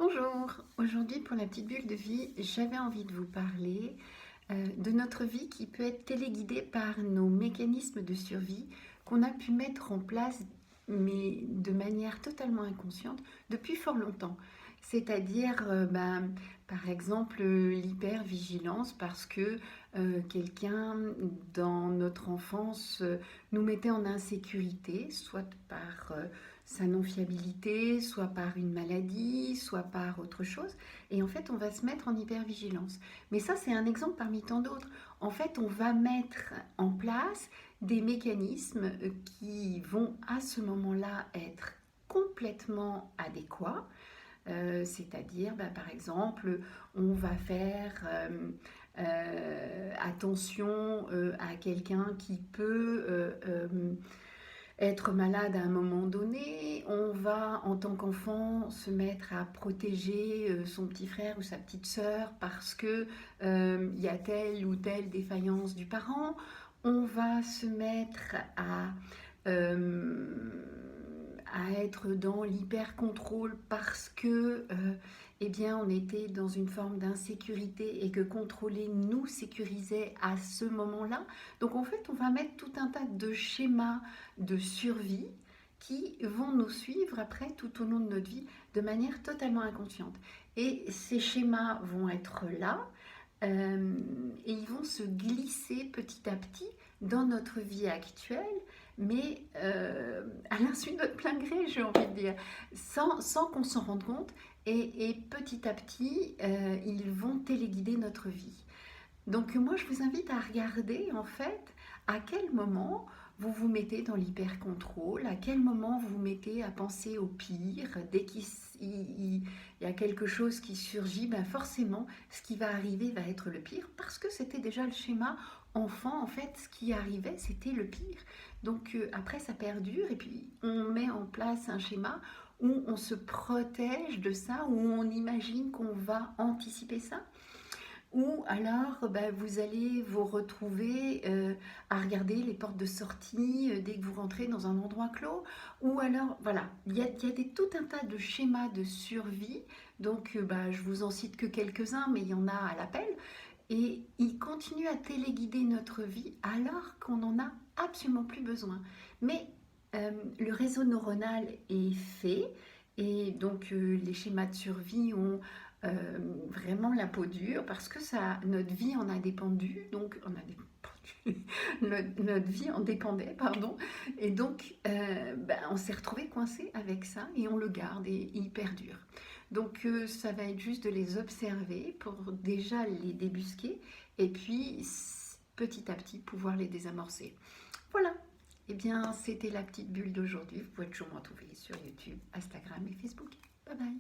Bonjour, aujourd'hui pour la petite bulle de vie, j'avais envie de vous parler de notre vie qui peut être téléguidée par nos mécanismes de survie qu'on a pu mettre en place, mais de manière totalement inconsciente, depuis fort longtemps. C'est-à-dire, par exemple, l'hypervigilance parce que quelqu'un dans notre enfance nous mettait en insécurité, soit par sa non-fiabilité, soit par une maladie, soit par autre chose. Et en fait, on va se mettre en hypervigilance. Mais ça, c'est un exemple parmi tant d'autres. En fait, on va mettre en place des mécanismes qui vont à ce moment-là être complètement adéquats. C'est-à-dire, par exemple, on va faire attention à quelqu'un qui peut être malade à un moment donné, on va en tant qu'enfant se mettre à protéger son petit frère ou sa petite sœur parce que y a telle ou telle défaillance du parent, on va se mettre à être dans l'hyper-contrôle parce que eh bien, on était dans une forme d'insécurité et que contrôler nous sécurisait à ce moment-là. Donc en fait, on va mettre tout un tas de schémas de survie qui vont nous suivre après tout au long de notre vie de manière totalement inconsciente. Et ces schémas vont être là et ils vont se glisser petit à petit dans notre vie actuelle, mais à l'insu de notre plein gré, j'ai envie de dire, sans qu'on s'en rende compte. Et petit à petit, ils vont téléguider notre vie. Donc moi, je vous invite à regarder en fait à quel moment vous vous mettez dans l'hyper-contrôle, à quel moment vous vous mettez à penser au pire. Dès qu'il y a quelque chose qui surgit, forcément, ce qui va arriver va être le pire, parce que c'était déjà le schéma enfant, en fait, ce qui arrivait, c'était le pire. Donc après, ça perdure, et puis on met en place un schéma où on se protège de ça, où on imagine qu'on va anticiper ça. Ou alors, vous allez vous retrouver à regarder les portes de sortie dès que vous rentrez dans un endroit clos. Ou alors, voilà, il y a tout un tas de schémas de survie. Donc, je vous en cite que quelques-uns, mais il y en a à l'appel. Et ils continuent à téléguider notre vie alors qu'on n'en a absolument plus besoin. Mais le réseau neuronal est fait. Et donc, les schémas de survie ont vraiment la peau dure parce que ça, notre vie en a dépendu, donc on a dépendu, notre vie en dépendait, pardon, et donc on s'est retrouvé coincé avec ça et on le garde et il perdure. Donc ça va être juste de les observer pour déjà les débusquer et puis petit à petit pouvoir les désamorcer. Voilà. Eh bien, c'était la petite bulle d'aujourd'hui. Vous pouvez toujours m'en trouver sur YouTube, Instagram et Facebook. Bye bye.